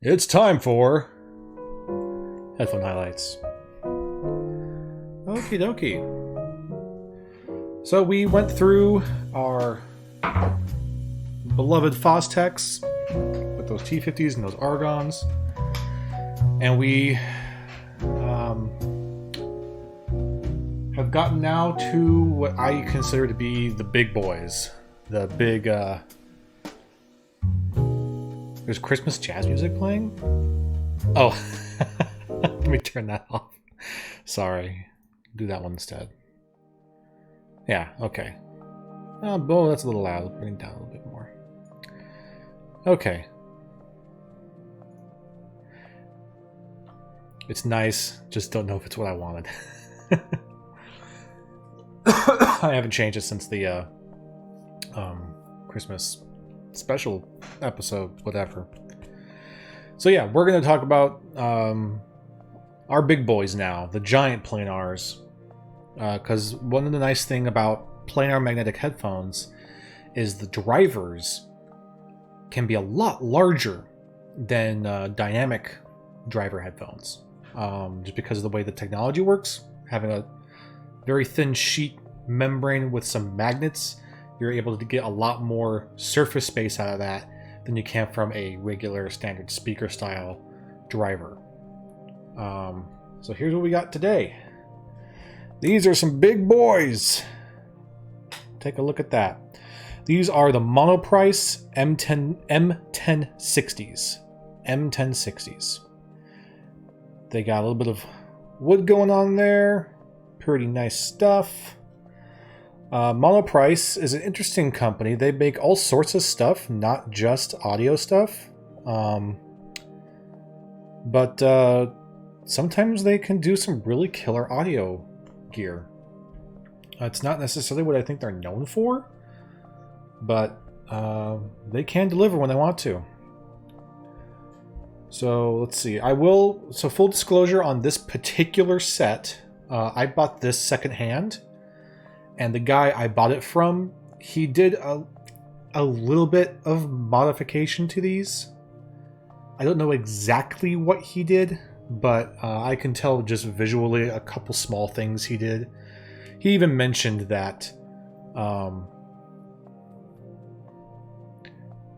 It's time for headphone highlights. Okie dokie. So we went through our beloved Fostex with those T50s and those Argons, and we have gotten now to what I consider to be the big boys. The big, there's Christmas jazz music playing? Oh, let me turn that off. Sorry. Do that one instead. Yeah, okay. Oh, that's a little loud. Bring it down a little bit more. Okay. It's nice. Just don't know if it's what I wanted. I haven't changed it since the Christmas special episode, whatever. So yeah, we're going to talk about our big boys now, the giant planars. Because one of the nice thing about planar magnetic headphones is the drivers can be a lot larger than dynamic driver headphones. Just because of the way the technology works, having a very thin sheet membrane with some magnets, you're able to get a lot more surface space out of that than you can from a regular standard speaker style driver. So here's what we got today. These are some big boys. Take a look at that. These are the Monoprice M1060s. M1060s. They got a little bit of wood going on there. Pretty nice stuff. Monoprice is an interesting company. They make all sorts of stuff, not just audio stuff. But sometimes they can do some really killer audio gear. It's not necessarily what I think they're known for, but they can deliver when they want to. So let's see. So full disclosure on this particular set, I bought this secondhand. And the guy I bought it from, he did a little bit of modification to these. I don't know exactly what he did, but I can tell just visually a couple small things he did. He even mentioned that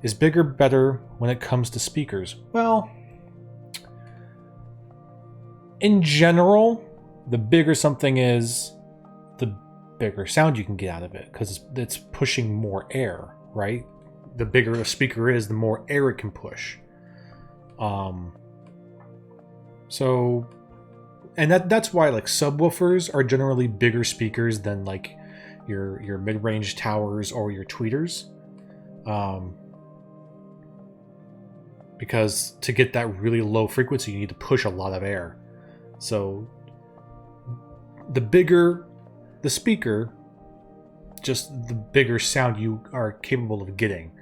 is bigger better when it comes to speakers? Well, in general, the bigger something is, the bigger sound you can get out of it, because it's pushing more air, right? The bigger a speaker is, the more air it can push. So, and that's why like subwoofers are generally bigger speakers than like your mid-range towers or your tweeters, because to get that really low frequency, you need to push a lot of air. So, the bigger the speaker, just the bigger sound you are capable of getting.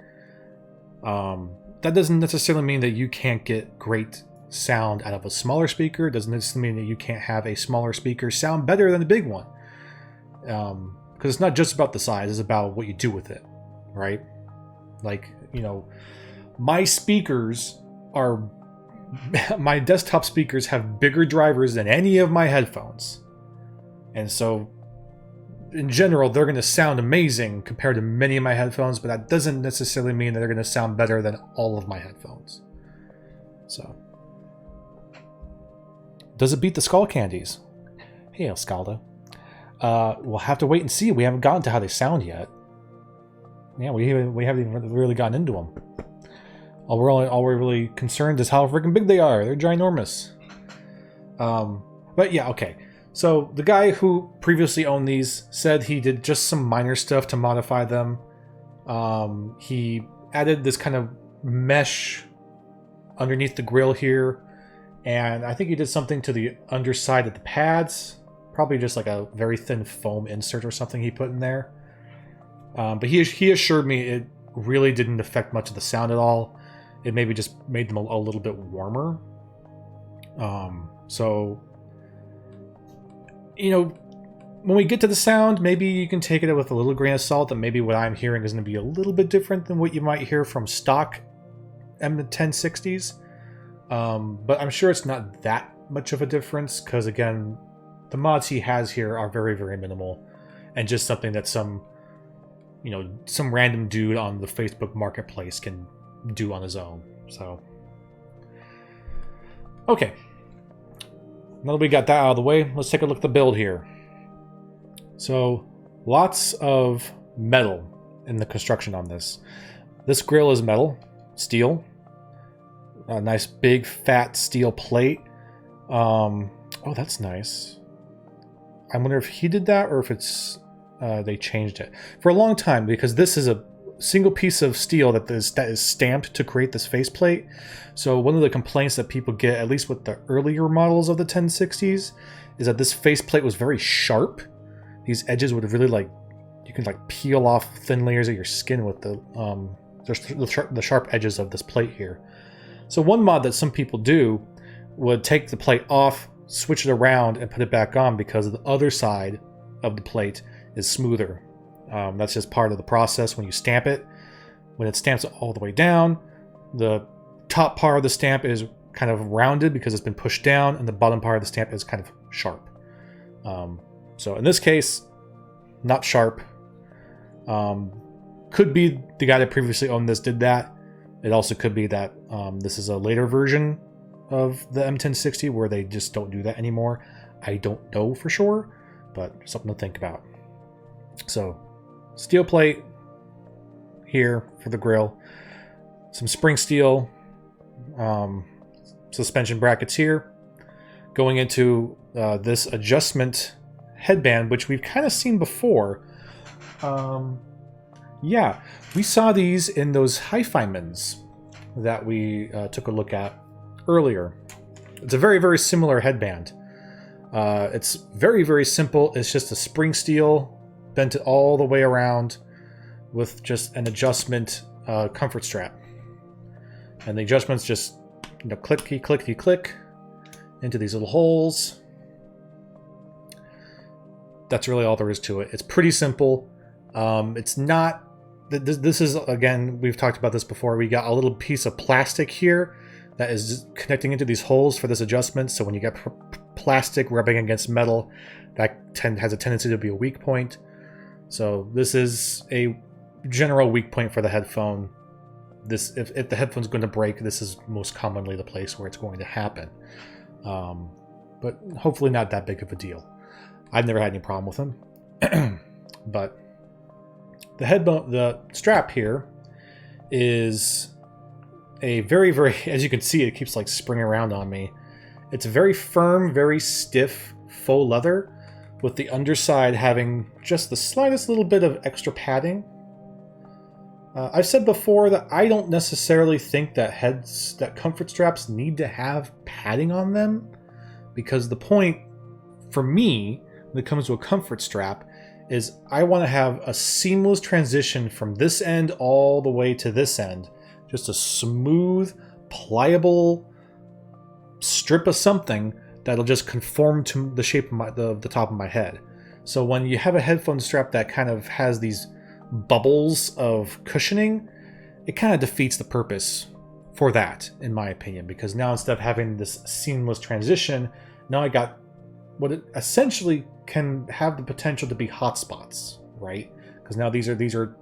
That doesn't necessarily mean that you can't get great sound out of a smaller speaker. It doesn't necessarily mean that you can't have a smaller speaker sound better than a big one. Because it's not just about the size, it's about what you do with it, right? Like, you know, my desktop speakers have bigger drivers than any of my headphones. And so, in general, they're going to sound amazing compared to many of my headphones, but that doesn't necessarily mean that they're going to sound better than all of my headphones. So, does it beat the Skull Candies? Hey, Escalda. We'll have to wait and see. We haven't gotten to how they sound yet. Yeah, we haven't even really gotten into them. All we're really concerned is how freaking big they are. They're ginormous. But yeah, okay. So the guy who previously owned these said he did just some minor stuff to modify them. He added this kind of mesh underneath the grill here, and I think he did something to the underside of the pads. Probably just like a very thin foam insert or something he put in there. But he assured me it really didn't affect much of the sound at all. It maybe just made them a little bit warmer. So, you know, when we get to the sound, maybe you can take it with a little grain of salt, that maybe what I'm hearing is going to be a little bit different than what you might hear from stock M1060s. But I'm sure it's not that much of a difference because, again, the mods he has here are very, very minimal and just something that some random dude on the Facebook Marketplace can do on his own. So, okay. Now that we got that out of the way, let's take a look at the build here. So, lots of metal in the construction on this. This grill is metal, steel. A nice big fat steel plate. Oh, that's nice. I wonder if he did that or if it's they changed it. For a long time, because this is a single piece of steel that is stamped to create this faceplate. So one of the complaints that people get, at least with the earlier models of the 1060s, is that this faceplate was very sharp. These edges would really you can peel off thin layers of your skin with the sharp edges of this plate here. So one mod that some people do would take the plate off, switch it around, and put it back on because the other side of the plate is smoother. That's just part of the process when you stamp it. When it stamps it all the way down, the top part of the stamp is kind of rounded because it's been pushed down, and the bottom part of the stamp is kind of sharp. So in this case, not sharp. Could be the guy that previously owned this did that. It also could be that this is a later version of the M1060 where they just don't do that anymore. I don't know for sure, but something to think about. So, steel plate here for the grill. Some spring steel suspension brackets here. Going into this adjustment headband, which we've kind of seen before. Yeah, we saw these in those Hi-Fi-Mans that we took a look at earlier. It's a very, very similar headband. It's very, very simple. It's just a spring steel, bent it all the way around with just an adjustment comfort strap. And the adjustments just, clicky, clicky, click into these little holes. That's really all there is to it. It's pretty simple. It's not... This is, again, we've talked about this before. We got a little piece of plastic here that is connecting into these holes for this adjustment. So when you get plastic rubbing against metal, that has a tendency to be a weak point. So this is a general weak point for the headphone. If the headphone's going to break, this is most commonly the place where it's going to happen. But hopefully not that big of a deal. I've never had any problem with them. But the strap here is a very, very, as you can see, it keeps springing around on me. It's very firm, very stiff faux leather, with the underside having just the slightest little bit of extra padding. I've said before that I don't necessarily think that comfort straps need to have padding on them, because the point for me when it comes to a comfort strap is I want to have a seamless transition from this end all the way to this end. Just a smooth, pliable strip of something that'll just conform to the shape of the top of my head. So when you have a headphone strap that kind of has these bubbles of cushioning, it kind of defeats the purpose for that, in my opinion, because now instead of having this seamless transition, now I got what it essentially can have the potential to be hotspots, right? Because now these are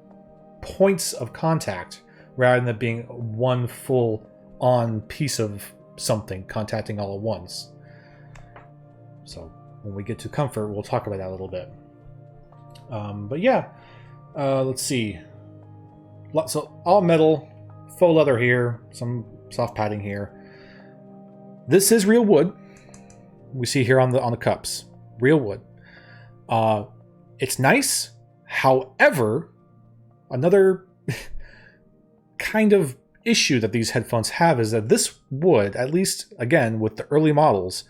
points of contact rather than being one full-on piece of something contacting all at once. So when we get to comfort, we'll talk about that a little bit. But yeah, let's see. So all metal, faux leather here, some soft padding here. This is real wood. We see here on the cups, real wood. It's nice. However, another kind of issue that these headphones have is that this wood, at least again with the early models,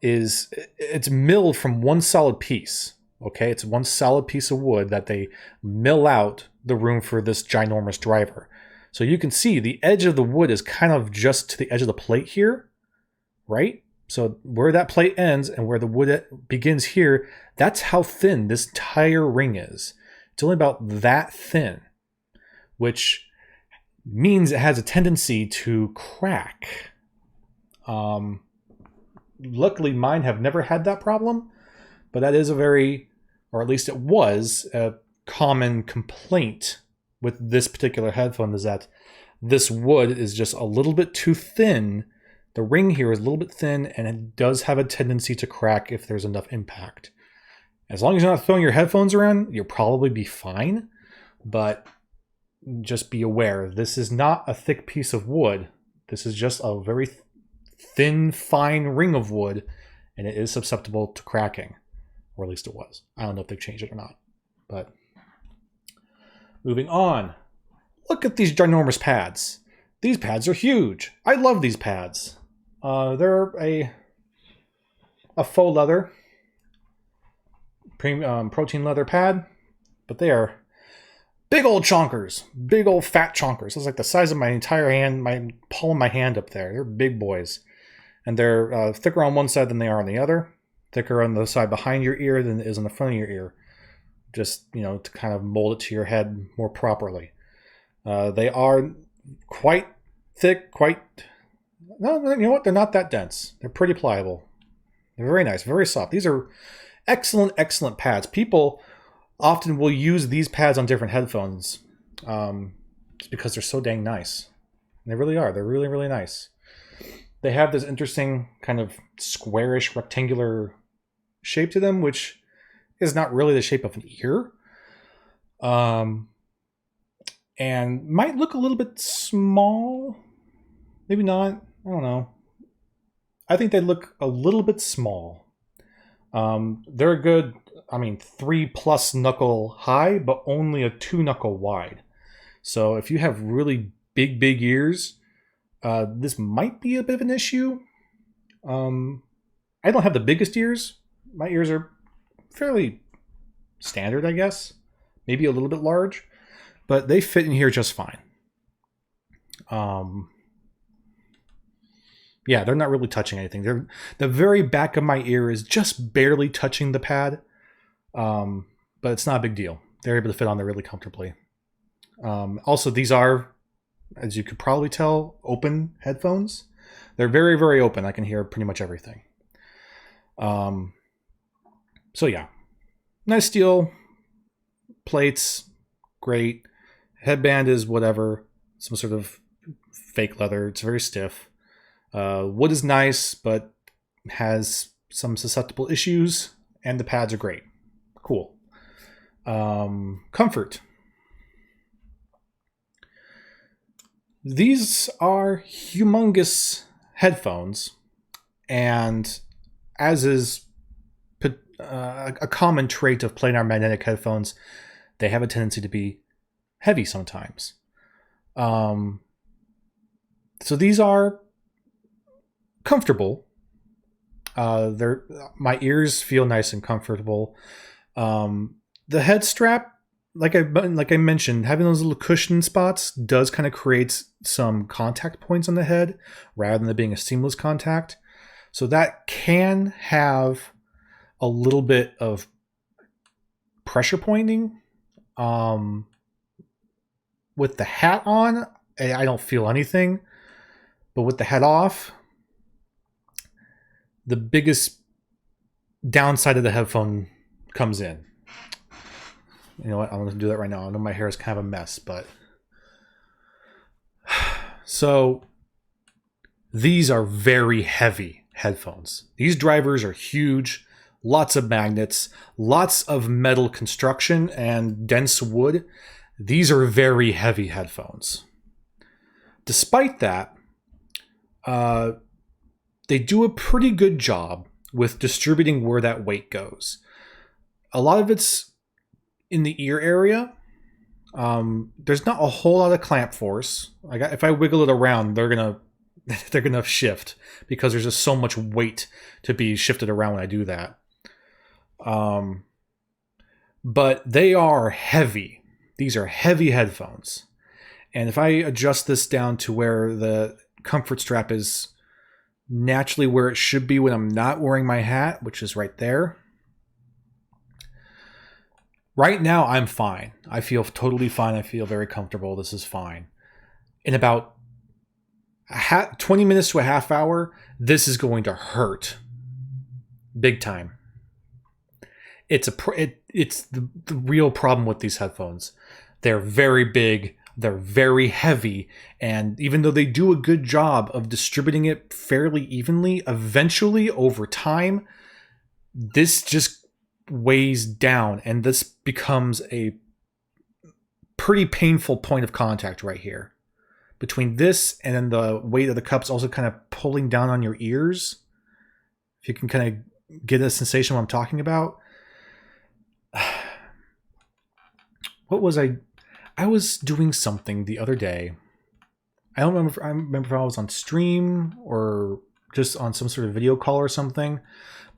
it's milled from one solid piece. Okay, it's one solid piece of wood that they mill out the room for this ginormous driver. So you can see the edge of the wood is kind of just to the edge of the plate here, right? So where that plate ends and where the wood begins here, that's how thin this entire ring is. It's only about that thin, which means it has a tendency to crack Luckily, mine have never had that problem, but that is a very, or at least it was, a common complaint with this particular headphone, is that this wood is just a little bit too thin. The ring here is a little bit thin, and it does have a tendency to crack if there's enough impact. As long as you're not throwing your headphones around, you'll probably be fine, but just be aware, this is not a thick piece of wood. This is just a very thin, fine ring of wood, and it is susceptible to cracking, or at least it was. I don't know if they've changed it or not, but moving on. Look at these ginormous pads. These pads are huge. I love these pads. They're a faux leather, protein leather pad, but they are big old chonkers, big old fat chonkers. It's like the size of my entire hand, my palm of my hand up there. They're big boys. And they're thicker on one side than they are on the other. Thicker on the side behind your ear than it is on the front of your ear. Just, you know, to kind of mold it to your head more properly. They are quite thick, no, you know what? They're not that dense. They're pretty pliable. They're very nice, very soft. These are excellent, excellent pads. People often will use these pads on different headphones because they're so dang nice. And they really are. They're really, really nice. They have this interesting kind of squarish, rectangular shape to them, which is not really the shape of an ear. And might look a little bit small. Maybe not. I don't know. I think they look a little bit small. They're a good, 3+ knuckle high, but only a 2 knuckle wide. So if you have really big ears, this might be a bit of an issue. I don't have the biggest ears. My ears are fairly standard, I guess. Maybe a little bit large, but they fit in here just fine. Yeah, they're not really touching anything. The very back of my ear is just barely touching the pad, but it's not a big deal. They're able to fit on there really comfortably. Also, these are, as you could probably tell, open headphones. They're very, very open. I can hear pretty much everything. So yeah, nice steel plates, great. Headband is whatever, some sort of fake leather. It's very stiff. Wood is nice, but has some susceptible issues, and the pads are great. Cool. Comfort. These are humongous headphones, and as is a common trait of planar magnetic headphones, they have a tendency to be heavy sometimes. So these are comfortable. My ears feel nice and comfortable. The head strap, like I mentioned, having those little cushion spots does kind of create some contact points on the head rather than it being a seamless contact. So that can have a little bit of pressure pointing. With the hat on, I don't feel anything, but with the hat off, the biggest downside of the headphone comes in. You know what? I'm going to do that right now. I know my hair is kind of a mess, but so these are very heavy headphones. These drivers are huge, lots of magnets, lots of metal construction and dense wood. These are very heavy headphones. Despite that, they do a pretty good job with distributing where that weight goes. A lot of it's in the ear area. There's not a whole lot of clamp force. Like if I wiggle it around, they're gonna shift because there's just so much weight to be shifted around when I do that. But they are heavy. These are heavy headphones. And if I adjust this down to where the comfort strap is naturally where it should be when I'm not wearing my hat, which is right there. Right now, I'm fine. I feel totally fine. I feel very comfortable. This is fine. In about, 20 minutes to a half hour, this is going to hurt big time. It's the real problem with these headphones. They're very big, they're very heavy, and even though they do a good job of distributing it fairly evenly, eventually over time, this just weighs down, and this becomes a pretty painful point of contact right here. Between this and then the weight of the cups also kind of pulling down on your ears. If you can kind of get a sensation of what I'm talking about. What was I was doing something the other day. I remember if I was on stream or just on some sort of video call or something,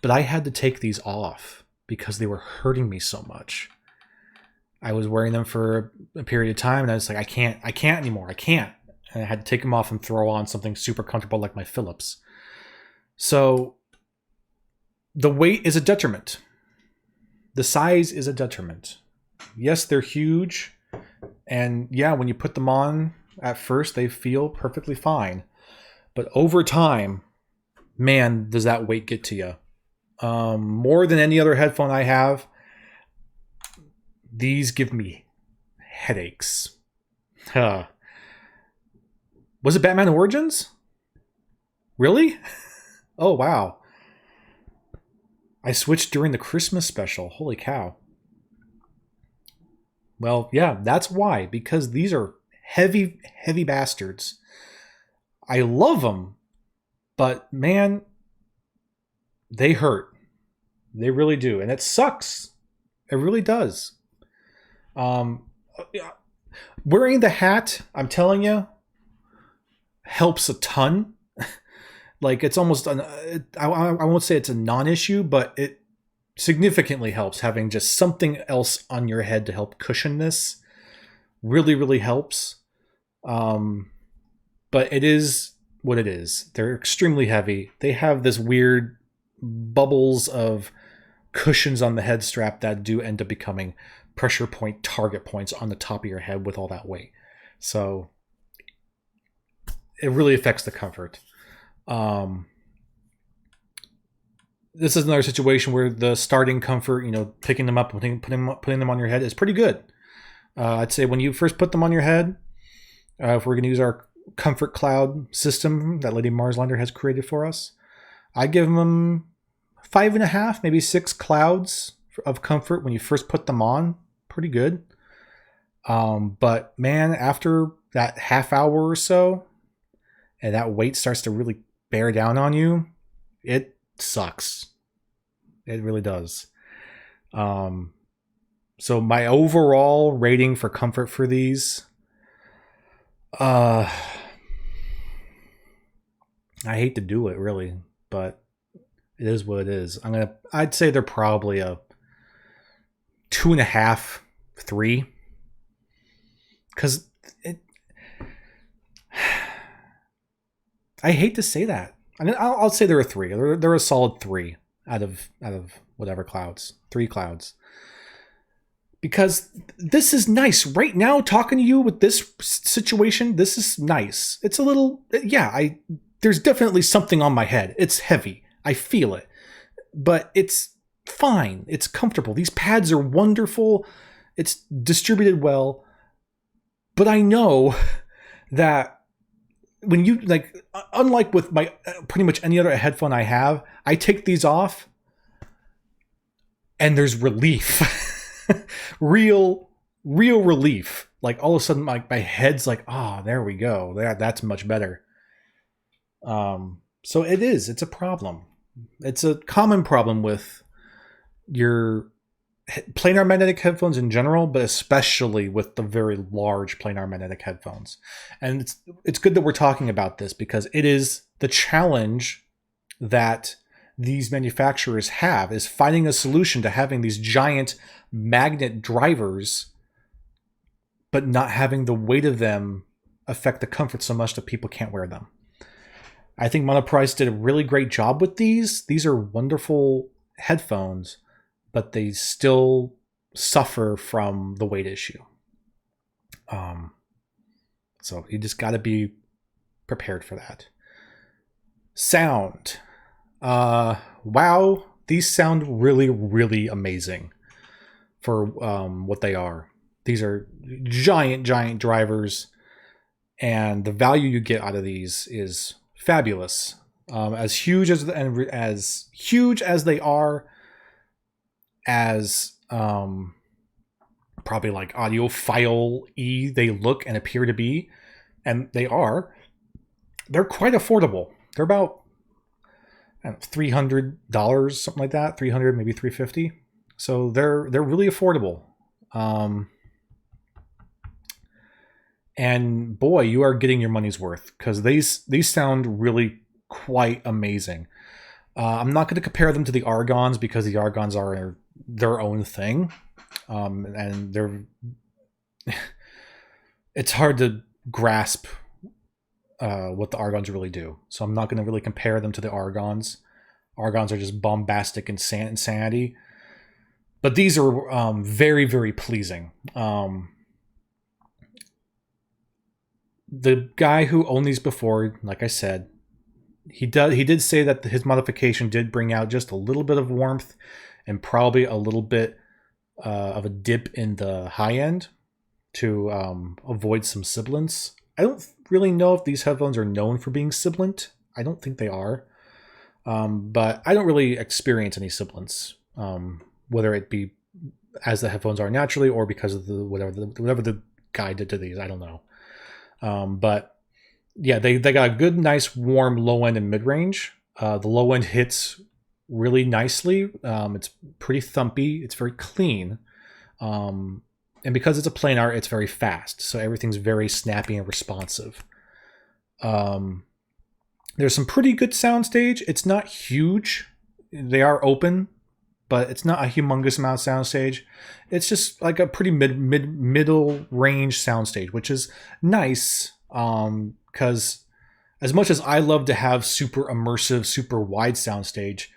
but I had to take these off because they were hurting me so much. I was wearing them for a period of time and I was like, I can't anymore. I can't. And I had to take them off and throw on something super comfortable like my Philips. So the weight is a detriment. The size is a detriment. Yes, they're huge. And yeah, when you put them on at first, they feel perfectly fine. But over time, man, does that weight get to you. More than any other headphone I have, these give me headaches. Huh. Was it Batman Origins? Really? Oh, wow. I switched during the Christmas special. Holy cow. Well, yeah, that's why. Because these are heavy, heavy bastards. I love them. But, man, they hurt. They really do. And it sucks. It really does. Wearing the hat, I'm telling you, helps a ton. Like it's almost I won't say it's a non-issue, but it significantly helps having just something else on your head to help cushion this. Really, really helps. But it is what it is. They're extremely heavy. They have this weird bubbles of cushions on the head strap that do end up becoming pressure point target points on the top of your head with all that weight. So it really affects the comfort. This is another situation where the starting comfort, picking them up and putting them on your head is pretty good. I'd say when you first put them on your head, if we're going to use our comfort cloud system that Lady Marslander has created for us, I give them 5.5, maybe 6 clouds of comfort when you first put them on. Pretty good. But man, after that half hour or so, and that weight starts to really bear down on you, it sucks. It really does. So my overall rating for comfort for these, I hate to do it really, but it is what it is. I'd say they're probably a 2.5, 3. Because I hate to say that. I'll say they're a 3. They're a solid 3 out of whatever clouds. 3 clouds. Because this is nice. Right now, talking to you with this situation, this is nice. It's a little, there's definitely something on my head. It's heavy. I feel it. But it's fine. It's comfortable. These pads are wonderful. It's distributed well. But I know that when you, unlike with my pretty much any other headphone I have, I take these off and there's relief. real relief. Like all of a sudden my head's like, oh, there we go. That's much better. So it's a problem. It's a common problem with your planar magnetic headphones in general, but especially with the very large planar magnetic headphones. And it's good that we're talking about this because it is the challenge that these manufacturers have, is finding a solution to having these giant magnet drivers, but not having the weight of them affect the comfort so much that people can't wear them. I think Monoprice did a really great job with these. These are wonderful headphones, but they still suffer from the weight issue. So you just got to be prepared for that. Sound. Wow, these sound really, really amazing for what they are. These are giant, giant drivers, and the value you get out of these is fabulous. As huge as they are, as probably like audiophile-y they look and appear to be, and they're quite affordable. They're about $300, something like that, $300, maybe $350. So they're really affordable. And boy, you are getting your money's worth, because these sound really quite amazing. I'm not going to compare them to the Argons, because the Argons are their own thing, and it's hard to grasp what the Argons really do. So I'm not going to really compare them to the Argons. Argons are just bombastic insanity. But these are very, very pleasing. The guy who owned these before, like I said, he did say that his modification did bring out just a little bit of warmth and probably a little bit of a dip in the high end to avoid some sibilance. I don't really know if these headphones are known for being sibilant. I don't think they are. But I don't really experience any sibilance, whether it be as the headphones are naturally or because of whatever the guy did to these. I don't know. But yeah, they got a good, nice, warm low end and mid range. The low end hits really nicely. It's pretty thumpy. It's very clean. And because it's a planar, it's very fast. So everything's very snappy and responsive. There's some pretty good soundstage. It's not huge. They are open, but it's not a humongous amount of soundstage. It's just like a pretty middle range soundstage, which is nice. Because as much as I love to have super immersive, super wide soundstage,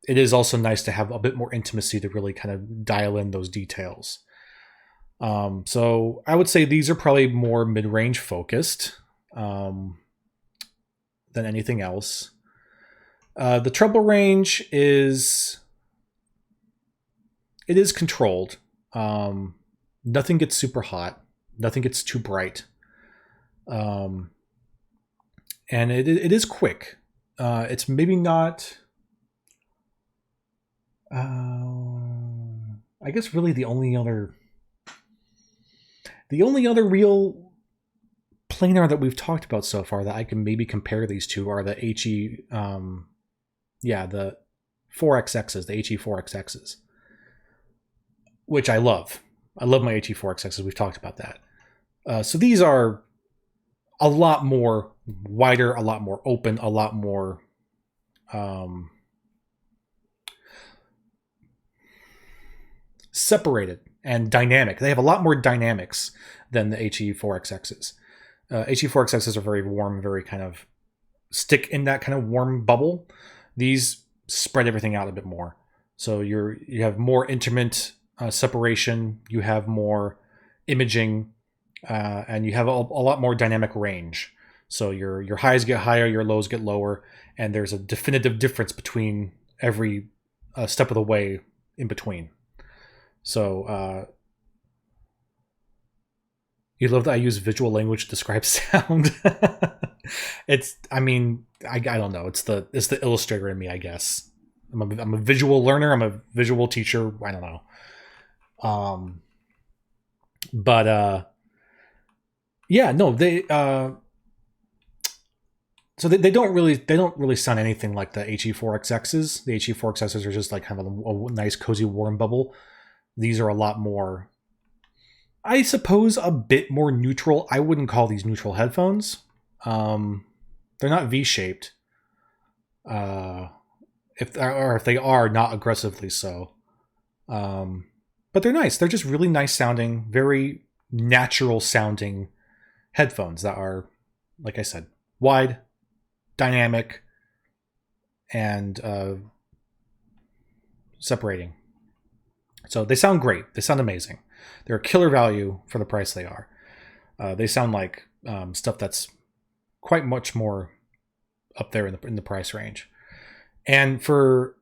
it is also nice to have a bit more intimacy to really kind of dial in those details. So I would say these are probably more mid-range focused than anything else. The treble range is controlled. Nothing gets super hot. Nothing gets too bright. And it is quick. It's maybe not... I guess really the only other real planar that we've talked about so far that I can maybe compare these to are the HE, the 4XXs, the HE4XXs, which I love. I love my HE4XXs. We've talked about that. So these are a lot more wider, a lot more open, a lot more separated and dynamic. They have a lot more dynamics than the HE4XXs. HE4XXs are very warm, very kind of stick in that kind of warm bubble. These spread everything out a bit more. So you have more intimate separation, you have more imaging, and you have a lot more dynamic range. So your highs get higher, your lows get lower, and there's a definitive difference between every step of the way in between. So you love that I use visual language to describe sound. I don't know. It's the illustrator in me, I guess. I'm a visual learner. I'm a visual teacher. I don't know. So they don't really sound anything like the HE4XXs. The HE4XXs are just like kind of a nice cozy warm bubble. These are a lot more, I suppose, a bit more neutral. I wouldn't call these neutral headphones. They're not V-shaped. If they are, not aggressively so. But they're nice. They're just really nice sounding, very natural sounding headphones that are, like I said, wide, dynamic, and separating. So they sound great. They sound amazing. They're a killer value for the price they are. They sound like stuff that's quite much more up there in the price range. And for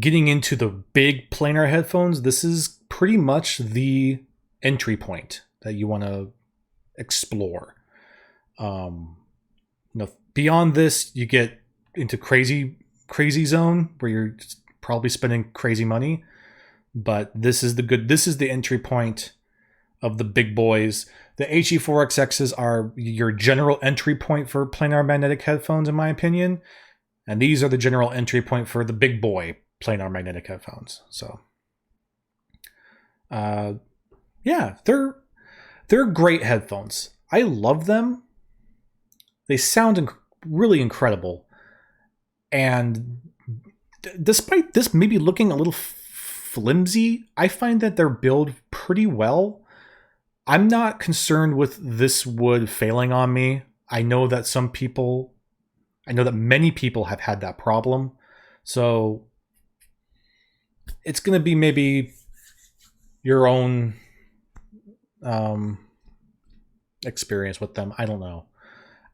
getting into the big planar headphones, this is pretty much the entry point that you want to explore. Beyond this, you get into crazy zone where you're probably spending crazy money. But this is the entry point of the big boys. The HE4XXs are your general entry point for planar magnetic headphones, in my opinion. And these are the general entry point for the big boy planar magnetic headphones. So, yeah, they're great headphones. I love them. They sound really incredible. And despite this maybe looking a little flimsy, I find that they're built pretty well. I'm not concerned with this wood failing on me. I know that many people have had that problem. So it's going to be maybe your own experience with them. I don't know.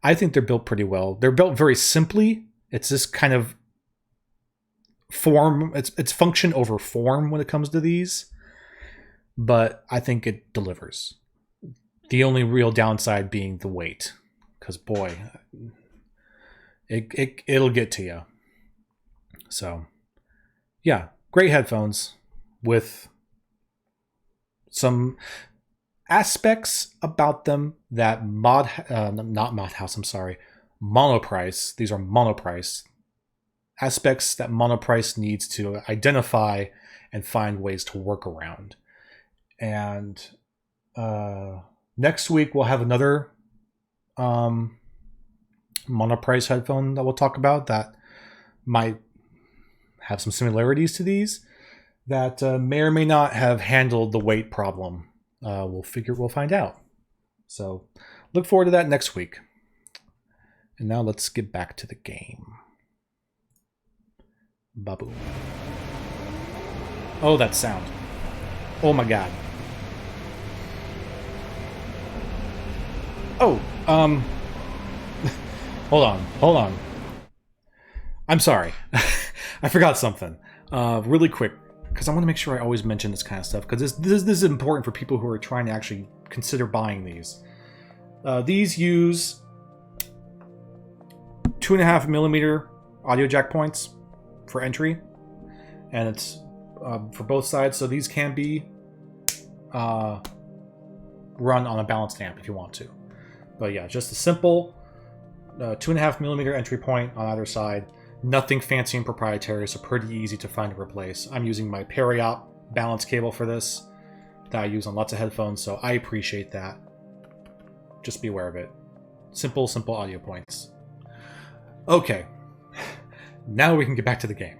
I think they're built pretty well. They're built very simply. It's this kind of form. It's function over form when it comes to these. But I think it delivers. The only real downside being the weight. Because, boy, it'll get to you. So, yeah, great headphones with some aspects about them that Monoprice. These are Monoprice aspects that Monoprice needs to identify and find ways to work around. And next week we'll have another Monoprice headphone that we'll talk about that might have some similarities to these that may or may not have handled the weight problem. We'll find out. So look forward to that next week. And now let's get back to the game. Baboom. Oh, that sound. Oh my god. Oh, hold on. I'm sorry. I forgot something. Really quick, because I want to make sure I always mention this kind of stuff, because this is important for people who are trying to actually consider buying these. These use 2.5mm audio jack points for entry, and it's for both sides, so these can be run on a balanced amp if you want to. But yeah, just a simple 2.5mm entry point on either side. Nothing fancy and proprietary, so pretty easy to find and replace. I'm using my Periop balance cable for this that I use on lots of headphones, so I appreciate that. Just be aware of it. Simple audio points. Okay, now we can get back to the game.